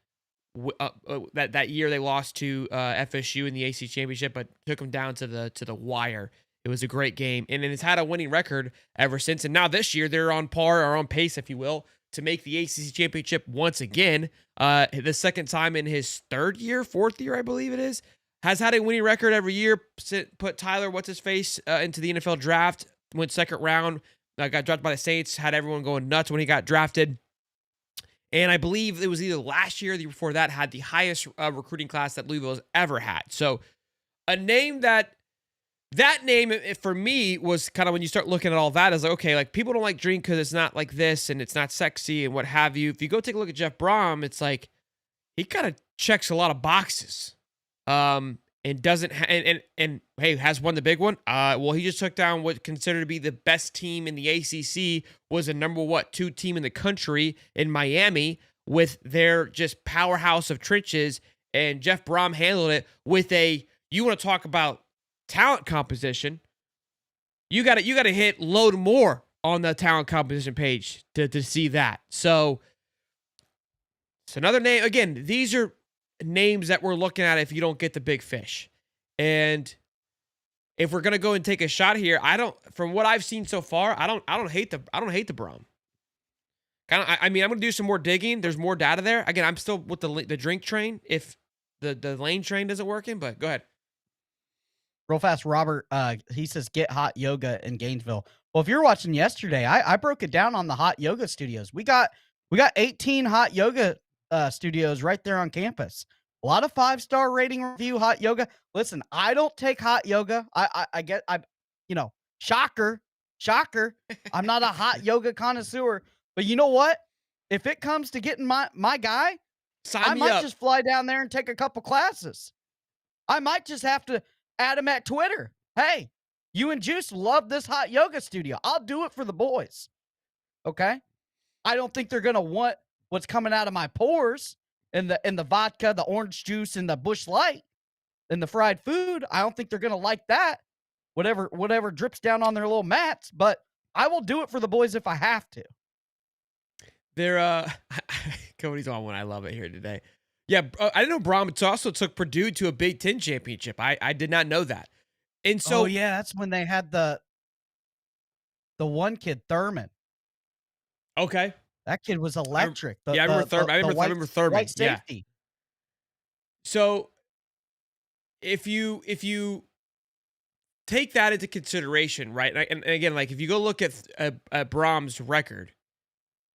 That year they lost to FSU in the AC championship, but took them down to the wire. It was a great game, and it's had a winning record ever since. And now this year they're on par or on pace, if you will, to make the ACC championship once again. The second time in his fourth year, I believe it is. Has had a winning record every year. Put Tyler what's his face into the NFL draft. Went second round. Got drafted by the Saints. Had everyone going nuts when he got drafted. And I believe it was either last year or the year before that, had the highest recruiting class that Louisville has ever had. So a name that name for me was kind of, when you start looking at all that, is like, okay, like people don't like Drink because it's not like this and it's not sexy and what have you. If you go take a look at Jeff Brom, it's like he kind of checks a lot of boxes. And doesn't and hey, has won the big one. Well, he just took down what considered to be the best team in the ACC, was a number 2 team in the country in Miami, with their just powerhouse of trenches. And Jeff Brom handled it with you want to talk about talent composition? You got to hit load more on the talent composition page to see that. So it's another name. Again, these are names that we're looking at if you don't get the big fish. And if we're gonna go and take a shot here, from what I've seen so far, I don't hate the Brom. I'm gonna do some more digging. There's more data there. Again, I'm still with the Drink train if the Lane train doesn't work in, but go ahead. Real fast, Robert, he says get hot yoga in Gainesville. Well, if you're watching yesterday, I broke it down on the hot yoga studios. We got 18 hot yoga studios right there on campus. A lot of 5-star rating review hot yoga. Listen, I don't take hot yoga. Shocker. I'm not a hot yoga connoisseur, but you know what? If it comes to getting my guy, I might just fly down there and take a couple classes. I might just have to add him at Twitter. Hey, you and Juice love this hot yoga studio. I'll do it for the boys. Okay? I don't think they're going to want what's coming out of my pores and the vodka, the orange juice, and the Busch Light and the fried food. I don't think they're going to like that. Whatever drips down on their little mats, but I will do it for the boys if I have to. Cody's on one. I love it here today. Yeah, I didn't know Brom also took Purdue to a Big Ten championship. I did not know that. And so, yeah, that's when they had the one kid, Thurman. Okay. That kid was electric. I remember Thurman. I remember Thurman. White safety. Yeah. So if you take that into consideration, right? And again, like if you go look at Brom's record,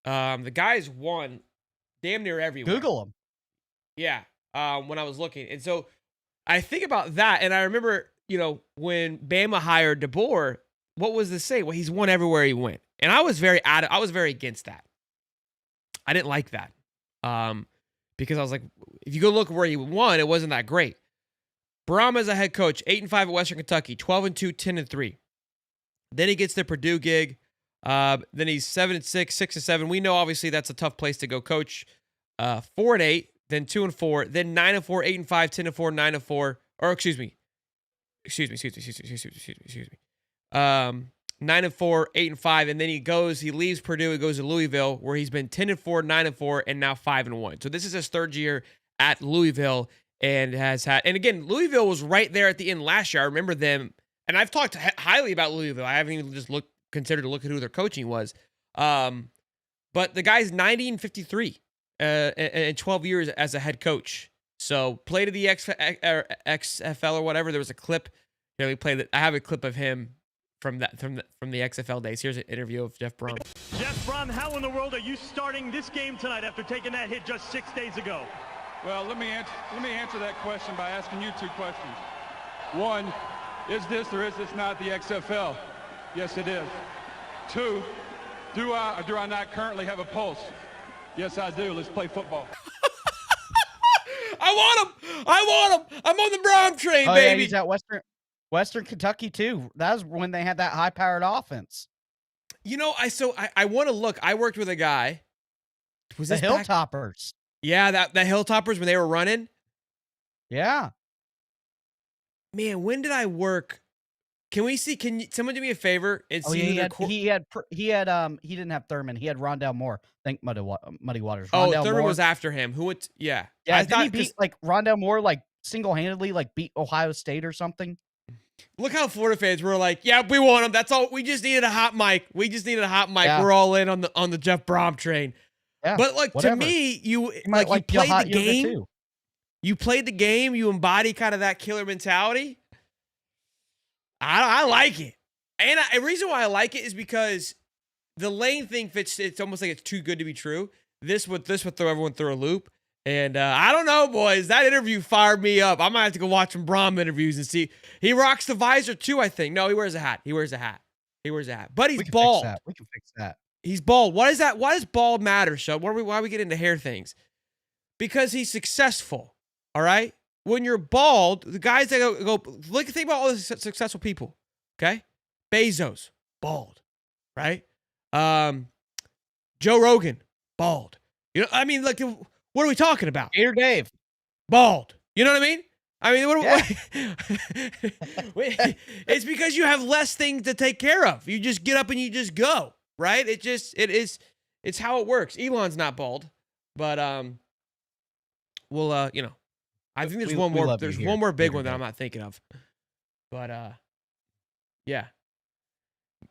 the guy's won damn near everywhere. Google him. Yeah. When I was looking, and so I think about that, and I remember, when Bama hired DeBoer, what was the say? Well, he's won everywhere he went, and I was very against that. I didn't like that, because I was like, if you go look where he won, it wasn't that great. Brom as a head coach, 8-5 at Western Kentucky, 12-2, 10-3. Then he gets the Purdue gig. Then he's 7-6, 6-7. We know obviously that's a tough place to go coach. 4-8, then 2-4, then 9-4, 8-5, 10-4, 9-4, or or excuse me. 9-4, 8-5, and then he leaves Purdue, he goes to Louisville, where he's been 10-4, 9-4, and now 5-1. So this is his third year at Louisville, and again, Louisville was right there at the end last year. I remember them, and I've talked highly about Louisville. I haven't even just considered to look at who their coaching was. But the guy's 90-53 in 12 years as a head coach. So played at the XFL or whatever. There was a clip. We played it. I have a clip of him from the XFL days. Here's an interview of Jeff Brom. Jeff Brom, how in the world are you starting this game tonight after taking that hit just 6 days ago? Well, let me answer that question by asking you two questions. One, is this or is this not the XFL? Yes, it is. Two, do I or do I not currently have a pulse? Yes, I do. Let's play football. I want him. I'm on the Brom train, Oh, baby. yeah, he's at Western Kentucky too. That was when they had that high-powered offense. I want to look. I worked with a guy. Was The this back? Hilltoppers. Yeah, the Hilltoppers when they were running. Yeah. Man, when did I work? Can someone do me a favor and Oh, see yeah, who he didn't have Thurman. He had Rondell Moore. Think Muddy Waters. Oh, Rondell Thurman Moore. was after him. Who went? Yeah. Yeah, I didn't he thought, beat like Rondell Moore like single-handedly beat Ohio State or something? look how Florida fans were like, yeah, we want him. That's all. We just needed a hot mic. Yeah. We're all in on the Jeff Brom train. Yeah. But like whatever. to me, you might you played hot the yoga, game. too. You played the game. You embody kind of that killer mentality. I like it, and the reason why I like it is because the Lane thing fits. It's almost like it's too good to be true. This would throw everyone through a loop. And I don't know, boys. That interview fired me up. I might have to go watch some Brom interviews and see. He rocks the visor too, I think. No, he wears a hat. But he's bald. We can fix that. He's bald. Why does bald matter, so why we get into hair things? Because he's successful. All right? When you're bald, the guys that go think about all the successful people. Okay? Bezos, bald. Right? Joe Rogan, bald. I mean, like, what are we talking about? Gator Dave. Bald. You know what I mean? It's because you have less things to take care of. You just get up and you just go, right? It's how it works. Elon's not bald, but I think there's one more. There's one more big one that I'm not thinking of, but yeah.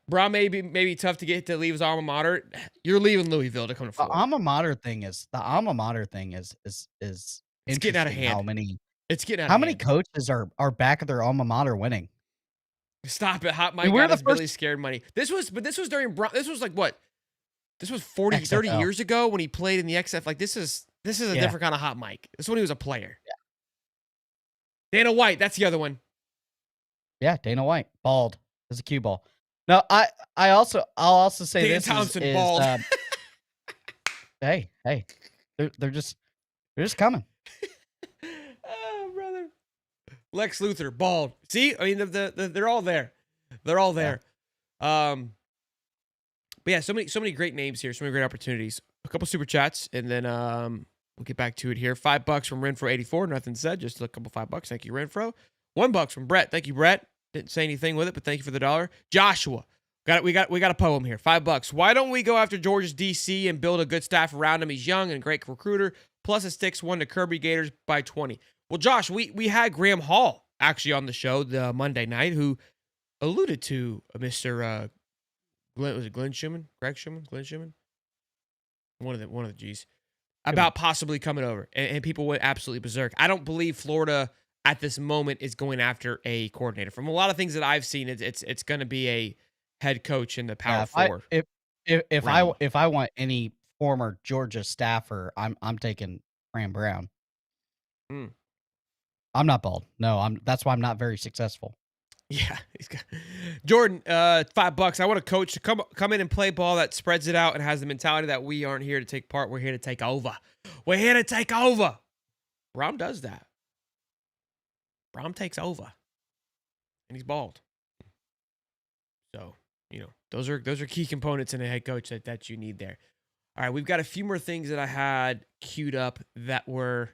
Brom may be tough to get to leave his alma mater. You're leaving Louisville to come to Florida. The alma mater thing is It's getting out of hand. How many coaches are back at their alma mater winning? Stop it. Hot Mike got us really scared money. This was during this was like what? This was 30 years ago when he played in the XF. Like this is a different kind of Hot Mike. This is when he was a player. Yeah. Dana White, that's the other one. Yeah, Dana White, bald as a cue ball. No, I'll also say Dan this Thompson, is bald. hey, they're just coming. Oh, brother. Lex Luthor, bald. See, I mean, they're all there. They're all there. Yeah. But yeah, so many great names here. So many great opportunities. A couple super chats, and then we'll get back to it here. $5 from Renfro84. Nothing said. Just a couple $5. Thank you, Renfro. $1 from Brett. Thank you, Brett. Didn't say anything with it, but thank you for the $1. Joshua. We got a poem here. $5. Why don't we go after Georgia's DC and build a good staff around him? He's young and a great recruiter. Plus, it sticks one to Kirby Gators by 20. Well, Josh, we had Graham Hall actually on the show the Monday night, who alluded to Mr. Glenn Schumann? Greg Schumann? Glenn Schumann? One of the G's. About possibly coming over. And people went absolutely berserk. I don't believe Florida at this moment is going after a coordinator. From a lot of things that I've seen, it's going to be a head coach in the Power Four. If I want any former Georgia staffer, I'm taking Fran Brown. I'm not bald. No, that's why I'm not very successful. Yeah, Jordan, $5. I want a coach to come in and play ball that spreads it out and has the mentality that we aren't here to take part. We're here to take over. We're here to take over. Brom does that. Brom takes over, and he's bald. So those are key components in a head coach that you need there. All right, we've got a few more things that I had queued up that were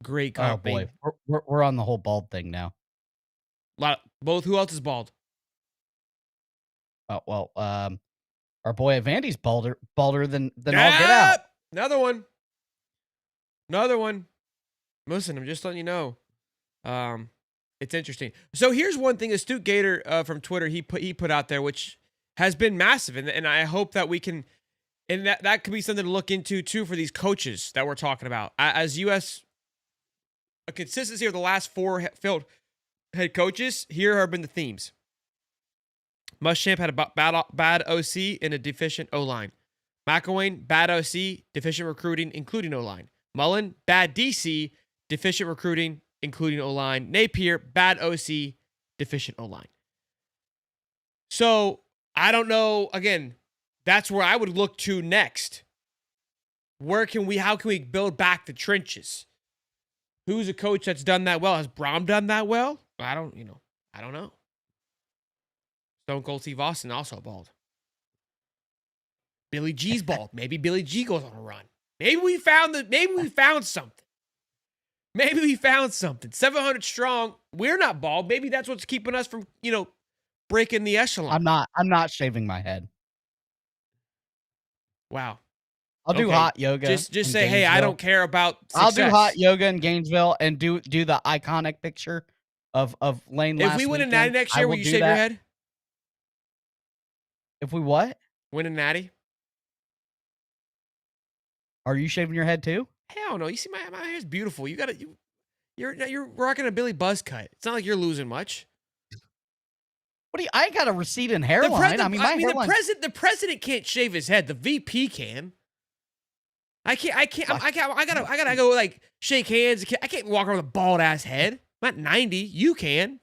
Great Oh comp, boy, baby. we're on the whole bald thing now. Both. Who else is bald? Oh well, our boy Vandy's balder than all get out. Another one. Another one. Listen, I'm just letting you know. It's interesting. So here's one thing: Astute Gator from Twitter he put out there, which has been massive, and I hope that we can, and that could be something to look into too for these coaches that we're talking about. As U.S. a consistency of the last 4 field head coaches, here have been the themes. Muschamp had a bad OC and a deficient O-line. McElwain, bad OC, deficient recruiting, including O-line. Mullen, bad DC, deficient recruiting, including O-line. Napier, bad OC, deficient O-line. So, I don't know. Again, that's where I would look to next. How can we build back the trenches? Who's a coach that's done that well? Has Brom done that well? I don't know. Stone Cold Steve Austin also bald. Billy G's bald. Maybe Billy G goes on a run. Maybe we found something. Maybe we found something. 700 strong. We're not bald. Maybe that's what's keeping us from, breaking the echelon. I'm not shaving my head. Wow. I'll do hot yoga. Just say, hey, I don't care about success. I'll do hot yoga in Gainesville and do the iconic picture of Lane last If we win a weekend. natty next year, will you shave your head? If we what? Win a natty? Are you shaving your head too? Hell no. You see, my hair's beautiful. You're rocking a Billy Buzz cut. It's not like you're losing much. What do you? I got a receding hairline. The president can't shave his head. The VP can. I gotta go like shake hands. I can't walk around with a bald ass head. I'm not 90. You can.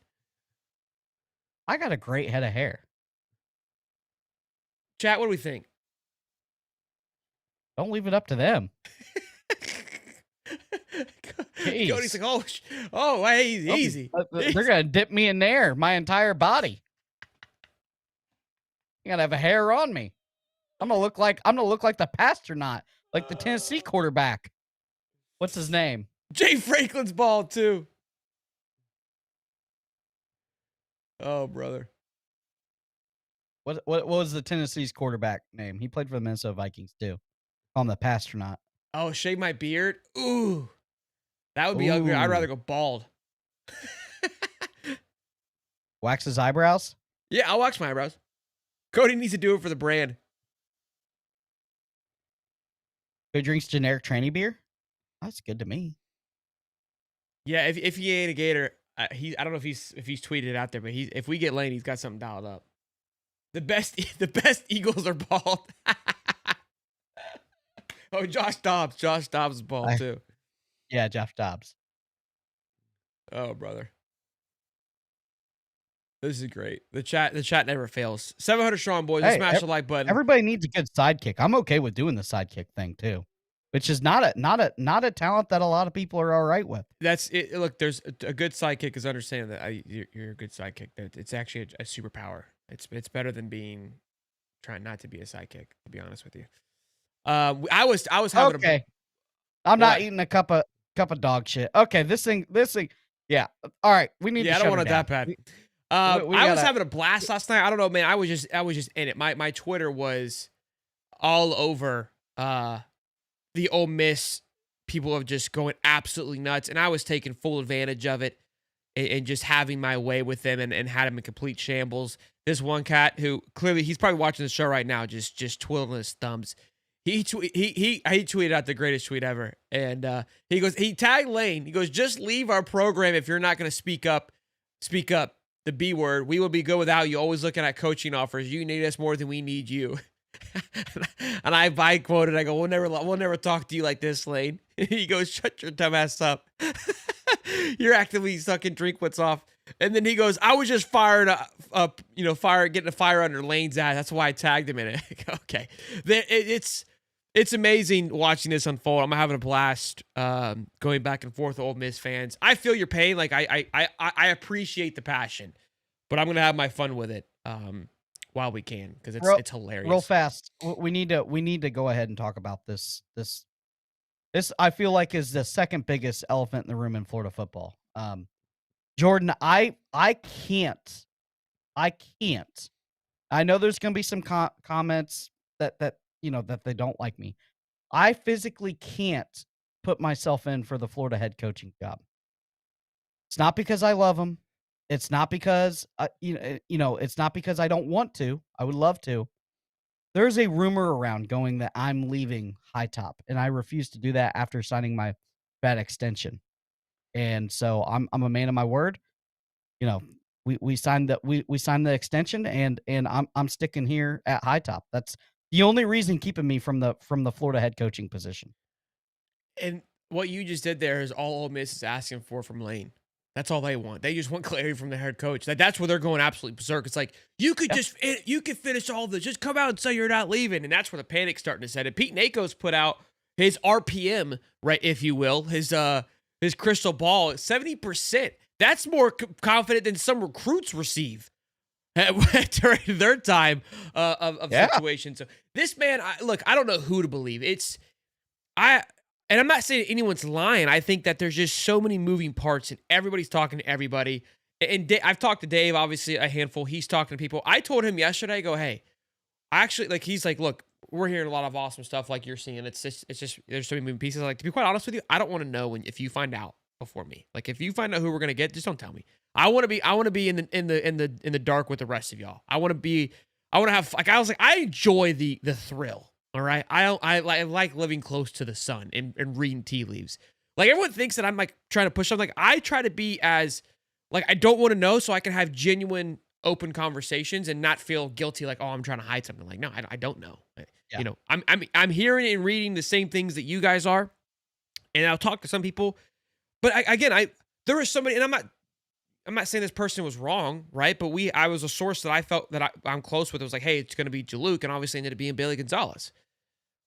I got a great head of hair. Chat, what do we think? Don't leave it up to them. Cody's like, hey, easy. They're gonna dip me in there, my entire body. You gotta have a hair on me. I'm gonna look like the Pasternaut, like the Tennessee quarterback. What's his name? Jay Franklin's bald too. Oh, brother. What was the Tennessee's quarterback name? He played for the Minnesota Vikings too. Call him the Pasternaut. Oh, shave my beard? Ooh. That would be ugly. I'd rather go bald. Wax his eyebrows? Yeah, I'll wax my eyebrows. Cody needs to do it for the brand. Who drinks generic tranny beer? That's good to me. Yeah, if he ain't a Gator, I don't know if he's tweeted it out there, but if we get Lane, he's got something dialed up. The best Eagles are bald. Oh, Josh Dobbs. Josh Dobbs is bald too. Yeah, Josh Dobbs. Oh, brother. This is great. The chat never fails. 700 strong, boys. Let's smash the like button. Everybody needs a good sidekick. I'm okay with doing the sidekick thing too, which is not a talent that a lot of people are all right with. That's it. Look, there's a good sidekick is understanding that you're a good sidekick. That it's actually a superpower. It's better than trying not to be a sidekick. To be honest with you, I was having okay. I'm not eating a cup of dog shit. Okay, this thing. Yeah. All right. We need. Yeah, to I don't want it that bad. I was having a blast last night. I don't know, man. I was just in it. My Twitter was all over the Ole Miss people of just going absolutely nuts, and I was taking full advantage of it and just having my way with them and had him in complete shambles. This one cat who clearly he's probably watching the show right now, just twiddling his thumbs. He tweeted out the greatest tweet ever, and he tagged Lane. He goes, "Just leave our program if you're not going to speak up. Speak up. The B word. We will be good without you. Always looking at coaching offers. You need us more than we need you." And I quoted. I go, "We'll never talk to you like this, Lane." He goes, "Shut your dumb ass up. You're actively sucking Drinkwitz off." And then he goes, "I was just fired up, getting a fire under Lane's ass. That's why I tagged him in it." Okay, it's amazing watching this unfold. I'm having a blast going back and forth with Ole Miss fans. I feel your pain. Like I appreciate the passion, but I'm gonna have my fun with it while we can because it's hilarious. Real fast, we need to go ahead and talk about this This I feel like is the second biggest elephant in the room in Florida football. Jordan, I can't. I can't. I know there's going to be some comments that that they don't like me. I physically can't put myself in for the Florida head coaching job. It's not because I love him. It's not because it's not because I don't want to. I would love to. There's a rumor around going that I'm leaving High Top, and I refuse to do that after signing my vet extension. And so I'm a man of my word. You know, we signed the extension, and I'm sticking here at High Top. That's the only reason keeping me from the Florida head coaching position. And what you just did there is all Ole Miss is asking for from Lane. That's all they want. They just want clarity from the head coach. That's where they're going absolutely berserk. It's like, you could you could finish all this. Just come out and say you're not leaving. And that's where the panic's starting to set in. Pete Nako's put out his RPM, right, if you will, his crystal ball, 70%. That's more confident than some recruits receive during their time of situation. So this man, look, I don't know who to believe. And I'm not saying anyone's lying. I think that there's just so many moving parts and everybody's talking to everybody. And I've talked to Dave, obviously, a handful. He's talking to people. I told him yesterday, I go, hey, he's like, look, we're hearing a lot of awesome stuff like you're seeing. It's just, there's so many moving pieces. Like, to be quite honest with you, I don't want to know if you find out before me. Like, if you find out who we're going to get, just don't tell me. I want to be in the dark with the rest of y'all. I want to have, like, I enjoy the thrill. All right. I like living close to the sun and reading tea leaves. Like, everyone thinks that I'm like trying to push something. Like, I try to be as like, I don't want to know so I can have genuine open conversations and not feel guilty. Like, oh, I'm trying to hide something. Like, no, I don't know. Yeah. You know, I'm hearing and reading the same things that you guys are. And I'll talk to some people, but there was somebody, and I'm not saying this person was wrong, right? But I was a source that I felt that I'm close with. It was like, hey, it's going to be Jaluk, and obviously ended up being Bailey Gonzalez.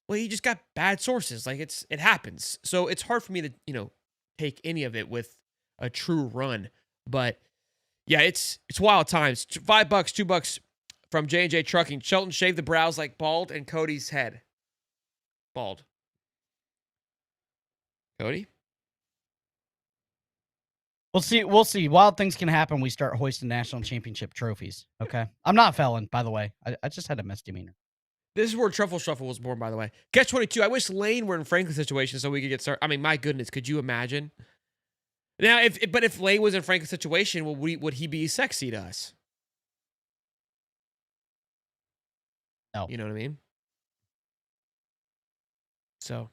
Well, he just got bad sources. Like, it happens. So it's hard for me to, take any of it with a true run. But yeah, it's wild times. $5, $2 from J&J Trucking. Shelton shaved the brows like bald, and Cody's head bald. Cody? We'll see. Wild things can happen. We start hoisting national championship trophies. Okay. I'm not a felon, by the way. I just had a misdemeanor. This is where Truffle Shuffle was born, by the way. Catch 22. I wish Lane were in Franklin's situation so we could get started. I mean, my goodness, could you imagine? Now, if Lane was in Franklin's situation, would he be sexy to us? No. You know what I mean? So,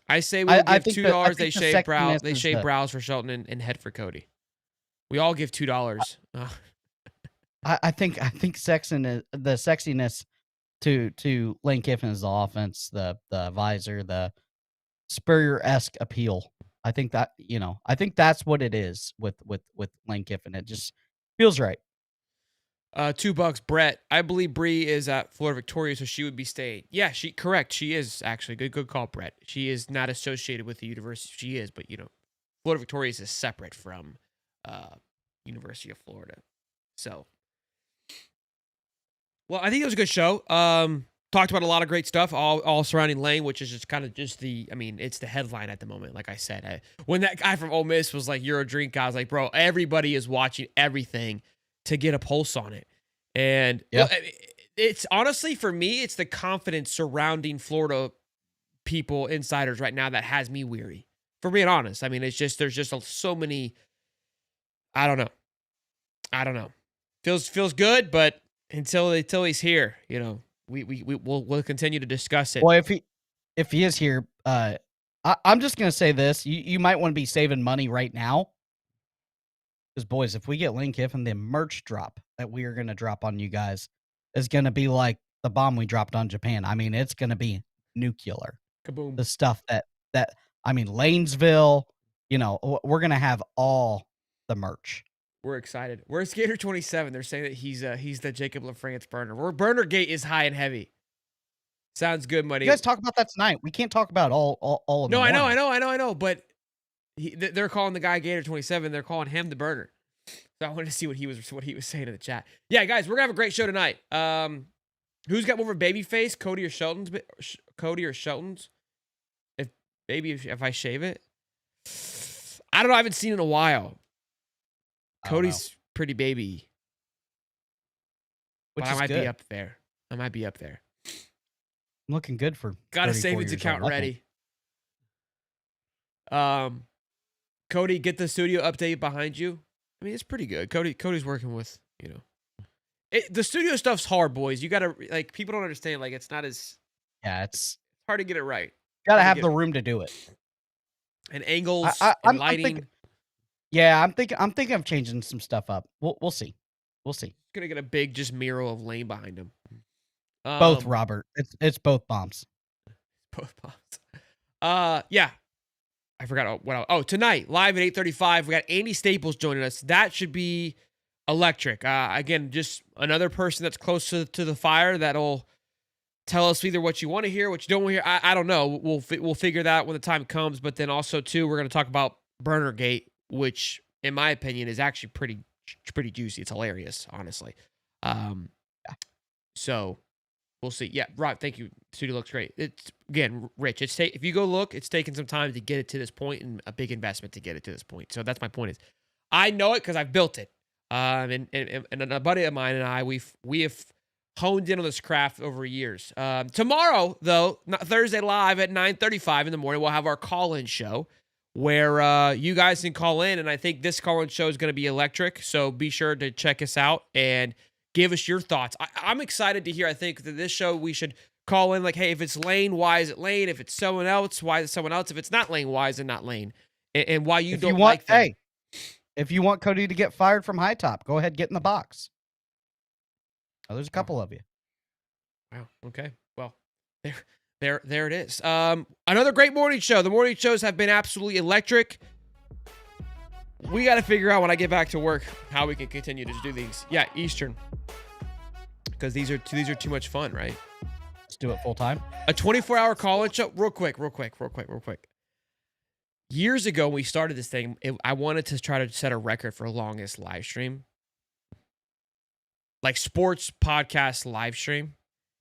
I say we give $2. They shave brows for Shelton and head for Cody. We all give $2. I think the sexiness to Lane Kiffin is the offense, the visor, the Spurrier-esque appeal. I think that's what it is with Lane Kiffin. It just feels right. $2, Brett. I believe Bree is at Florida Victoria, so she would be staying. Yeah, correct. She is actually good call, Brett. She is not associated with the university. She is, but Florida Victoria is separate from University of Florida. So, well, I think it was a good show. Talked about a lot of great stuff, all surrounding Lane, which is just kind of it's the headline at the moment. Like I said, when that guy from Ole Miss was like, "You're a drink guy," I was like, bro, everybody is watching everything to get a pulse on it. And it's honestly, for me, it's the confidence surrounding Florida people, insiders right now that has me weary, for being honest. I mean, there's just so many, I don't know. Feels good, but until he's here, we'll continue to discuss it. Well, if he is here, I'm just gonna say this: you might want to be saving money right now, because boys, if we get Lane Kiffin, the merch drop that we are gonna drop on you guys is gonna be like the bomb we dropped on Japan. I mean, it's gonna be nuclear. Kaboom! The stuff that Lanesville, we're gonna have all the merch. We're excited. Where's Gator 27? They're saying that he's the Jacob LaFrance burner. Burner gate is high and heavy. Sounds good, buddy. You guys talk about that tonight. We can't talk about all of No, I know. But they're calling the guy Gator 27. They're calling him the burner. So I wanted to see what he was saying in the chat. Yeah, guys, we're gonna have a great show tonight. Who's got more of a baby face, Cody or Shelton's? If Maybe if I shave it. I don't know. I haven't seen it in a while. Cody's pretty baby. Which But is I might good. be up there. I might be up there. I'm looking good for. Got a 34 savings years account old, I think. ready. Cody, get the studio update behind you. I mean, it's pretty good. Cody's working with, the studio stuff's hard, boys. You gotta people don't understand. Like, it's not as Yeah, it's hard to get it right. gotta Hard have to the get it room to do it. and angles I'm and lighting. thinking, yeah, I'm thinking of changing some stuff up. We'll see. We'll see. Gonna get a big just mural of Lane behind him. Both, Robert. It's both bombs. Both bombs. Yeah. I forgot tonight, live at 8:35, we got Andy Staples joining us. That should be electric. Again, just another person that's close to the fire that'll tell us either what you want to hear, what you don't want to hear. I don't know. We'll figure that out when the time comes. But then also, too, we're going to talk about Burnergate, which, in my opinion, is actually pretty juicy. It's hilarious, honestly. So we'll see. Yeah, Rob, thank you. Studio looks great. It's, again, Rich, if you go look, it's taken some time to get it to this point and a big investment to get it to this point. So that's my point is I know it because I've built it. And a buddy of mine and I, we have honed in on this craft over years. Tomorrow, though, Thursday live at 9:35 in the morning, we'll have our call-in show where you guys can call in, and I think this call-in show is going to be electric, so be sure to check us out and give us your thoughts. I'm excited to hear. I think that this show we should call in like, hey, if it's Lane, why is it Lane? If it's someone else, why is it someone else? If it's not Lane, why is it not Lane? And why you don't like them. Hey, if you want Cody to get fired from High Top, go ahead, get in the box. Oh, there's a couple of you. Wow. Okay. Well, there it is. Another great morning show. The morning shows have been absolutely electric. We got to figure out when I get back to work how we can continue to do these. Yeah, Eastern, because these are too much fun, right? Let's do it full time. A 24-hour call-in show. Real quick. Years ago, when we started this thing, I wanted to try to set a record for longest live stream. Like sports podcast live stream.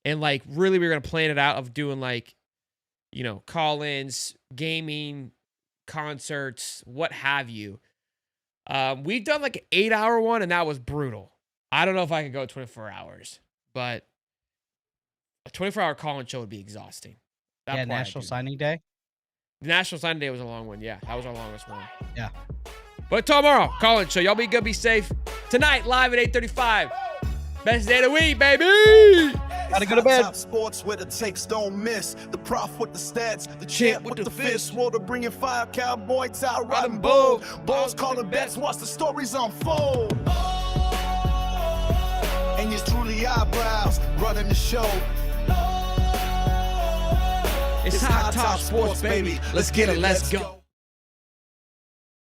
And really we were going to plan it out of doing call-ins, gaming, concerts, what have you. We've done an 8-hour one and that was brutal. I don't know if I could go 24 hours, but a 24-hour call-in show would be exhausting. Yeah, National Signing Day. The National Signing Day was a long one. Yeah, that was our longest one. Yeah. But tomorrow, call-in show. Y'all be good, be safe. Tonight, live at 8:35. Best day of the week, baby. Gotta go to bed. Top sports where the takes don't miss. The prof with the stats, the champ with the fist. Water bringing fire, cowboy tie riding bull. Balls calling bets, watch the stories unfold. And it's truly eyebrows running the show. It's Hot Top Sports, baby. Let's get it, let's go.